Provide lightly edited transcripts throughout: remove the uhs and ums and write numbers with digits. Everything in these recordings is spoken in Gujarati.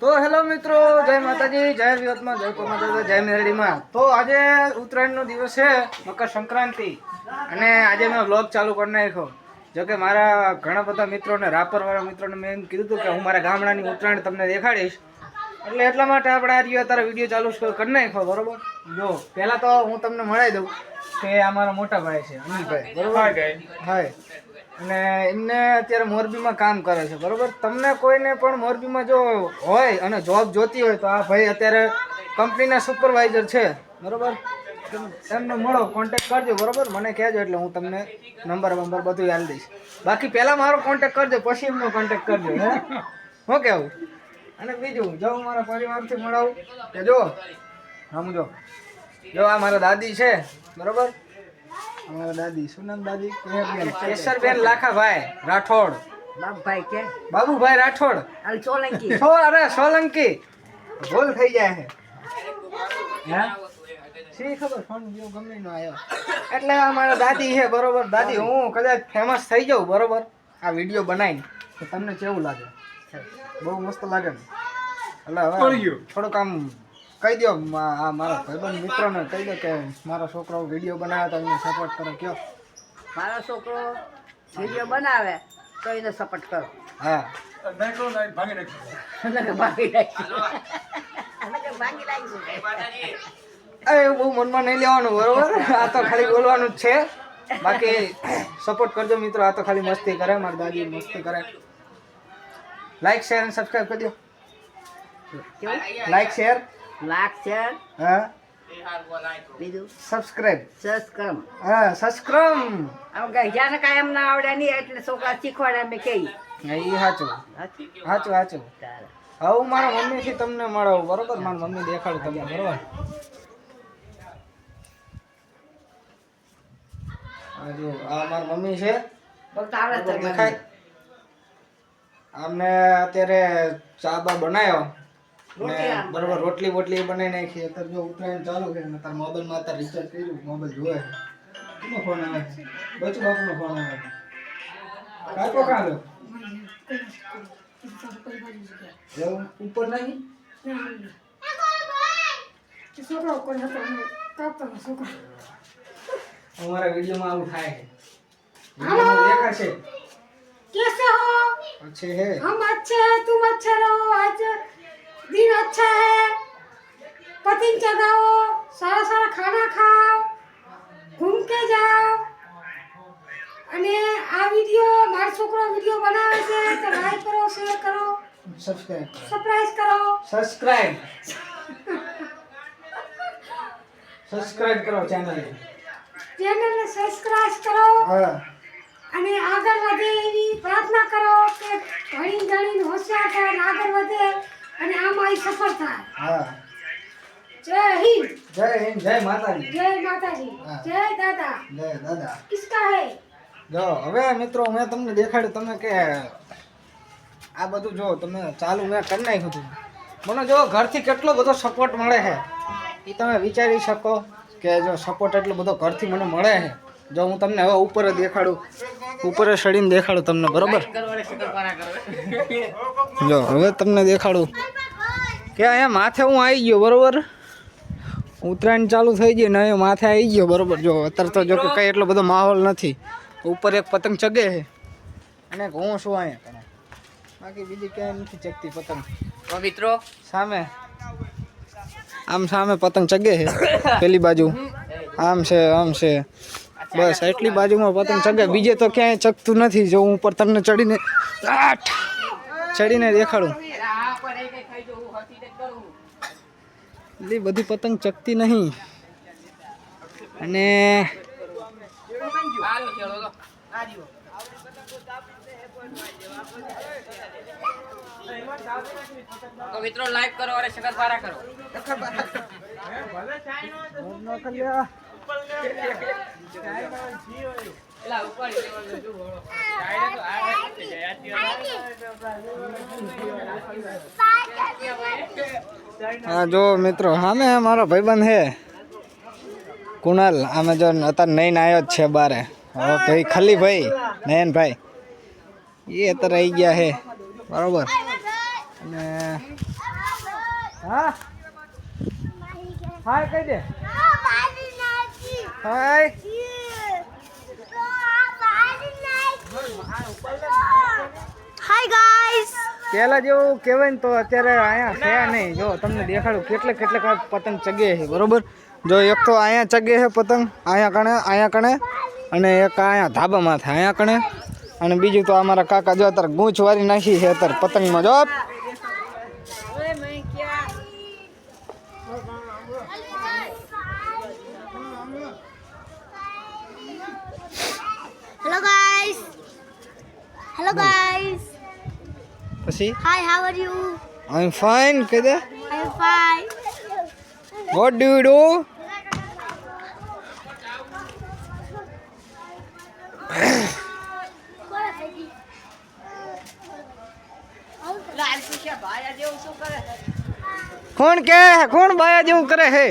તો હેલો મિત્રો, જય માતાજી, જય વિહતમાં, જય કોમાતા, જય મેરડીમાં. તો આજે ઉત્તરાયણનો દિવસ છે, મકર સંક્રાંતિ, અને આજે મેં વ્લોગ ચાલુ કરી નાખ્યો. જોકે મારા ઘણા બધા મિત્રોને, રાપરવાળા મિત્રોને મેં એમ કીધું હતું કે હું મારા ગામડાની ઉત્તરાયણ તમને દેખાડીશ, એટલે એટલા માટે આપણે આજે અત્યારે વિડીયો ચાલુ કરી નાખ્યો. બરોબર, જો પહેલાં તો હું તમને મળાવી દઉં કે આ મારા મોટા ભાઈ છે અનિલભાઈ. બરોબર, હાય. અને એમને અત્યારે મોરબીમાં કામ કરે છે. બરોબર, તમને કોઈને પણ મોરબીમાં જો હોય અને જોબ જોતી હોય તો આ ભાઈ અત્યારે કંપનીના સુપરવાઇઝર છે. બરોબર, એમને મળો, કોન્ટેક્ટ કરજો. બરોબર, મને કહેજો એટલે હું તમને નંબર બધું આપી દઈશ. બાકી પહેલાં મારો કોન્ટેક્ટ કરજો, પછી એમનો કોન્ટેક્ટ કરજો. હે શું કહેવું? અને બીજું જો હું મારા પરિવારથી મળાવું કે જો સમજો, જો આ મારા દાદી છે. બરોબર, અમારા દાદી, શું નામ દાદી? કેશરબેન લાખાભાઈ રાઠોડ. બાબુભાઈ કે બાબુભાઈ રાઠોડ, સોલંકી. અરે સોલંકી, ભૂલ થઈ જાય છે. શી ખબર, ફોન જેવો ગમે નો આવ્યો. એટલે અમારા દાદી છે. બરોબર, દાદી હું કદાચ ફેમસ થઈ જાઉં, બરોબર, આ વિડીયો બનાવીને, તો તમને કેવું લાગે? બહુ મસ્ત લાગે ને? એટલે હવે થોડુંક આમ કહી દો, આ મારા ભાઈબંધ મિત્રોને કહી દો કે મારો છોકરો વિડીયો બનાવે તો એને સપોર્ટ કરો. કયો મારો છોકરો વિડીયો બનાવે તો એને સપોર્ટ કરો. હા, એવું બહુ મનમાં નહીં લેવાનું. બરોબર, આ તો ખાલી બોલવાનું જ છે. બાકી સપોર્ટ કરજો મિત્રો, આ તો ખાલી મસ્તી કરે. મારી દાદી મસ્તી કરે. લાઈક શેર અને સબસ્ક્રાઈબ કરી દો. લાઈક શેર હા, બીજું સબસ્ક્રાઈબ. સસ્ક્રમ હા, સબસ્ક્રાઈબ. જ્યાં કાયમ ના આવડે નહીં એટલે છોકરા શીખવાડે અમે કહીએ. એ સાચું સાચું. હવે હું મારા મમ્મીથી તમને મળાવું. બરોબર, મારી મમ્મી દેખાડું તમને. બરોબર, આ જો આ મારી મમ્મી છે. દેખાય? અમને અત્યારે ચા બા બનાવ્યો ને, બરોબર, રોટલી બોટલી બનાવી નાખી. અત્યારે જો ઉત્તરાયણ ચાલુ છે ને, તાર મોબાઈલમાં અત્યારે રિચાર્જ કર્યું, મોબાઈલ જોવે છે. કોનો ફોન આવે છે? બચુ બાપુનો ફોન આવે છે. કાકો કાં ગયો? એવું ઉપર નહીં? અમારા વિડીયોમાં આવું થાય છે. વિડીયોમાં દેખાશે. कैसे हो? अच्छे है, हम अच्छे हैं, तुम अच्छे रहो. आज दिन अच्छा है. पतंग चगाओ, सारा सारा खाना खाओ, घूम के जाओ. અને આ વિડિયો મારો છોકરો વિડિયો બનાવે છે તો લાઈક કરો, શેર કરો, સબસ્ક્રાઇબ કરો. સરપ્રાઈઝ કરો. સબસ્ક્રાઇબ કરો ચેનલને સબસ્ક્રાઇબ કરો. હા, અને આગળ વધે એવી પ્રાર્થના કરો કે ઘણી હોશિયાર થાય અને આગળ વધે અને આમાં ઈ સફળ થાય. હા. જય હિન્દ. જય હિન્દ, જય માતાજી. જય માતાજી. હા. જય દાદા. જય દાદા. કિસકા હે? જો હવે મિત્રો મેં તમને દેખાડ્યું, તમે કે આ બધું જો તમે ચાલુ મેં કરી નાખ્યું હતું. મને જો ઘરથી કેટલો બધો સપોર્ટ મળે છે એ તમે વિચારી શકો કે જો સપોર્ટ એટલો બધો ઘરથી મને મળે છે. જો હું તમને હવે ઉપર દેખાડું, ઉપર ચડીને દેખાડું તમને. બરોબર, જો હવે તમને દેખાડું કે અહીંયા માથે હું આવી ગયો. બરોબર, ઉત્તરાયણ ચાલુ થઈ ગઈ ને અહીંયા માથે આવી ગયો. બરોબર, જો અત્યારે તો જો કે કંઈ એટલો બધો માહોલ નથી. ઉપર એક પતંગ ચગે છે અને હું શું અહીંયા, બાકી બીજી ક્યાંય નથી ચગતી પતંગ. તો મિત્રો સામે સામે પતંગ ચગે છે, પેલી બાજુ આમ છે. બસ એટલી બાજુમાં પતંગ ચગે, બીજે તો ક્યાંય ચગતું નથી. જો હું ઉપર તમને ચડીને દેખાડું, એટલી બધી પતંગ ચગતી નહીં. અને તો મિત્રો લાઈક કરો અને શકરબારા કરો. હા જો મિત્રો, સામે મારો ભાઈબંધ છે કુણાલ. આમે જો અત્યારે નહીં આવ્યો જ છે બારે. હવે ભાઈ ખલી ભાઈ નયનભાઈ એ અત્યારે આવી ગયા છે. બરોબર, અને હા હાય કહી દે હાય. Hi guys. પેલા જેવું કહેવાય ને તો અત્યારે અહીંયા છે નહીં. જો તમને દેખાડું કેટલે પતંગ ચગે છે બરોબર. જો એક તો અહીંયા ચગે છે પતંગ અહીંયા કણે અને એક અહીંયા ધાબામાં થાય અહીંયા કણે અને બીજું તો અમારા કાકા જો અત્યારે ગૂંચ વારી નાખી છે અત્યારે પતંગમાં. જો હેલો ગાઈસ. Hello guys. પછી hi, how are you? I am fine કહી દે. I am fine. What do you do? કોણ કે કોણ બાયા જેવું કરે છે?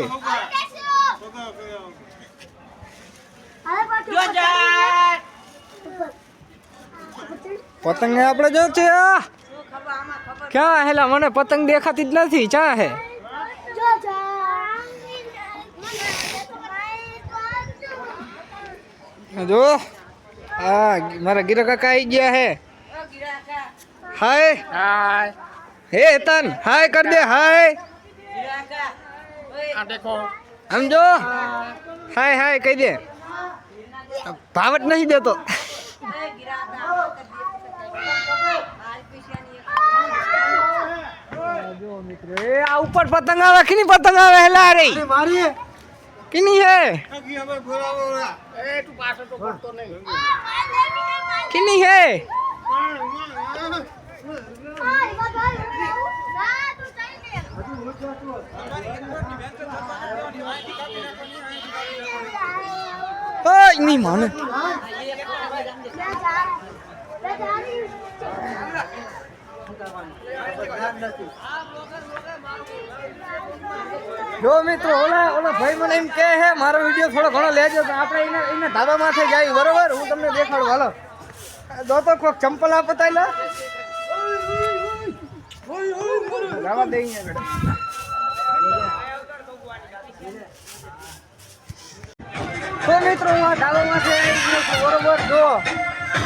પતંગ આપણે જો છે ક્યાં હેલા મને પતંગ દેખાતી જ નથી. ચા હે જો હા મારા ગીરા કાકા આવી ગયા હે. હાય હાય હે તન હાય કર દે હાય. સમજો હાય હાય કહી દે. ભાવટ નહીં દેતો. જો મિત્રો એ આ ઉપર પતંગ આવે. કીની પતંગ આવે હેલા રે મારી કીની હે કીની હે ઓય ની માને. જો મિત્રો ઓલા ભાઈ મને એમ કહે છે મારો વિડીયો થોડો ઘણો લેજો તો આપણે એને ધાબા માથે જાય બરોબર. હું તમને દેખાડું હાલો. દો તો કોક ચંપલ આપતા લે જવા દે અહીંયા. તો મિત્રો હું આ ધાબા માથે આવી ગયો છું બરોબર. જો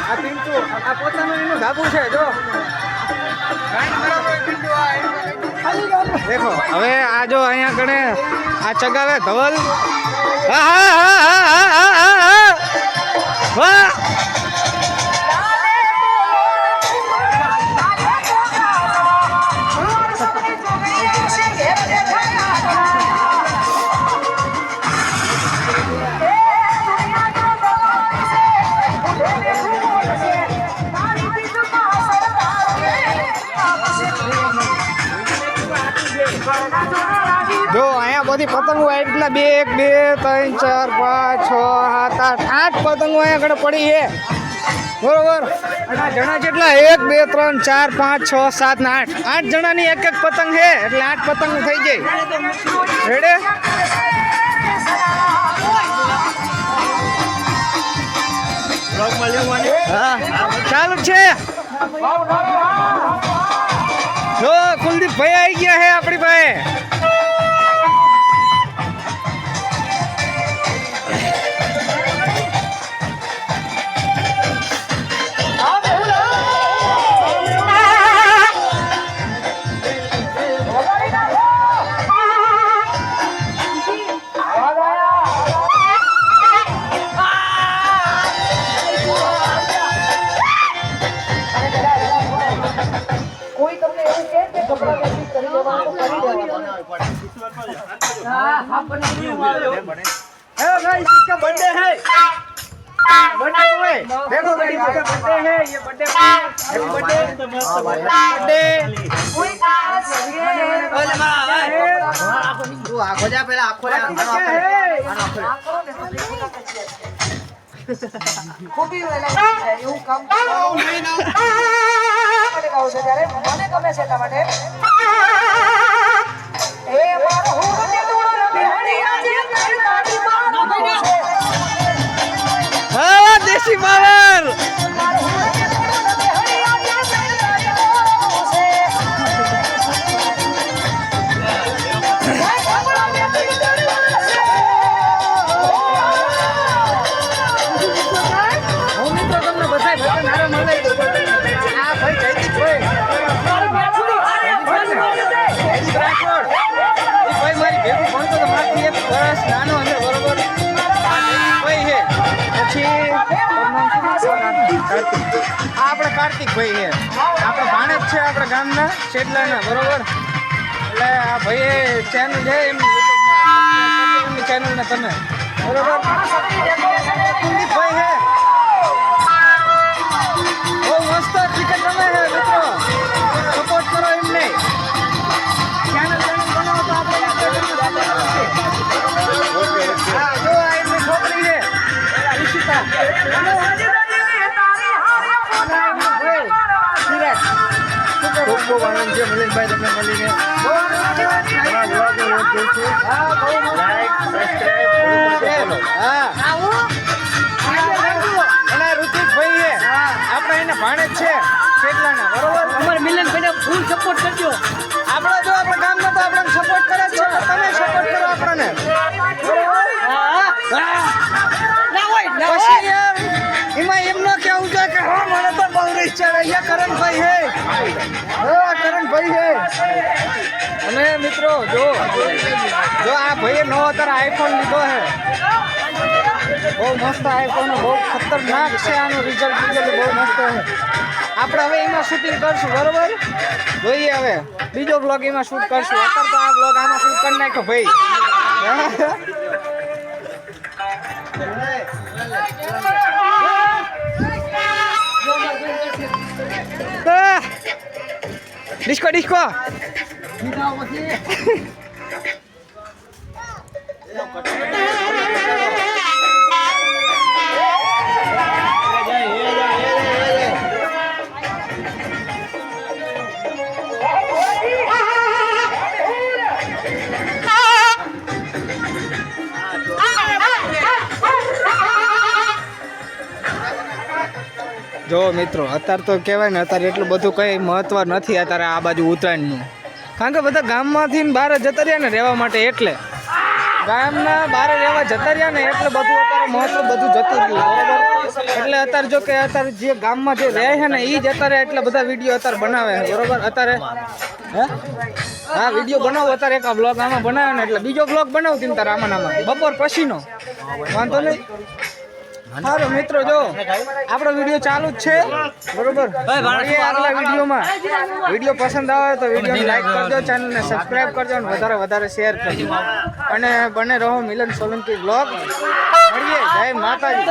આ પિન્ટુ આ પોતાનું એનું ધાબુ છે. જો દેખો હવે આ જો અહીંયા કણે આ ચગાવે ધવલ. હા હા હા હા હા હા હા વાહ. જો અહીંયા બધી પતંગો આવી રીતના 2 1 2 3 4 5 6 7 8 પતંગો અહીંયા આગળ પડી છે બરોબર. અને આ જણા કેટલા 1 2 3 4 5 6 7 ને 8 જણાની એક પતંગ છે એટલે 8 પતંગ થઈ જાય. રેડે હા ચાલુ છે. જો કુલદીપ ભાઈ આવી ગયા છે આપણી પાસે. हेलो गाइस इसका बर्थडे है. बर्थडे हुए देखो गाइस इसका बर्थडे है. ये बर्थडे हैप्पी बर्थडे बर्थडे. ओले मारा तू आखो जा पहले आखो रे आनो आखो खूबी वेला એવું કામ નહીં ના મને કહો છે ત્યારે મને ગમે છે તમારે એ મારો હું ને તોડ બેહડી આજે તારી હા દેશી પાવર. નાનો છે બરોબર ભાઈ છે પછી આ આપણે કાર્તિકભાઈ છે આપણે ભાણેજ છે આપણા ગામના શેડલાના બરોબર એટલે આ ભાઈએ ચેનલ છે એમની ચેનલને તમે બરોબર કુલદીપભાઈ છે બહુ મસ્ત ક્રિકેટ રમે છે મિત્રો સપોર્ટ કરો એમને ચેનલ બનાવો તો આપણે હા જો આ એમની છોકરી છે ઈશિતા ખૂબ ખૂબ આનંદ છે મિલિંદભાઈ તમને મળીને અને ઋતિકભાઈ છે આપણે એને ભાણેજ છે કેટલાના બરોબર અમારે મિલનભાઈને ફૂલ સપોર્ટ કરજો. આપણે જો આપણે ગામમાં તો આપણને સપોર્ટ કરે જ છે તમે સપોર્ટ કરો આપણને પછી યાર એમાં એમ ન કેવું છે કે હા મને તો બહુ રીચ છે અહીંયા કરણભાઈ હે હા કરણભાઈ હે અને મિત્રો જો આ ભાઈએ નવો અત્યારે આઈફોન લીધો હે બહુ મસ્ત આઈફોન બહુ ખતરનાક છે આનું રિઝલ્ટ બહુ મસ્ત છે આપણે હવે એમાં શૂટિંગ કરશું બરોબર જોઈએ હવે બીજો બ્લોગ એમાં શૂટ કરશું અત્યારે તો આ બ્લોગ આમાં શૂટ કરી નાખ્યો ભાઈ ડિસ્કો ડિસ્કો જો મિત્રો અત્યારે તો કહેવાય ને અત્યારે એટલું બધું કંઈ મહત્વ નથી અત્યારે આ બાજુ ઉત્તરાયણનું કારણ કે બધા ગામમાંથી ને બહાર જતા રહ્યા ને રહેવા માટે એટલે ગામના બહાર રહેવા જતા રહ્યા ને એટલે બધું અત્યારે મહત્વ બધું જતું રહ્યું બરોબર એટલે અત્યારે જો કે અત્યારે જે ગામમાં જે રહે છે ને એ જ અત્યારે એટલા બધા વિડીયો અત્યારે બનાવે છે બરોબર અત્યારે હે હા વિડીયો બનાવો અત્યારે એક આ બ્લોગ આમાં બનાવે ને એટલે બીજો બ્લોગ બનાવું તીન તારે આમાં બપોર પછીનો વાંધો નહીં સારું મિત્રો જો આપણો વિડીયો ચાલુ જ છે બરોબર મળીએ આગલા વિડીયોમાં વિડીયો પસંદ આવે તો વિડીયોને લાઈક કરજો ચેનલને સબસ્ક્રાઇબ કરજો અને વધારે શેર કરજો અને બને રહો મિલન સોલંકી બ્લોગ મળીએ જય માતાજી.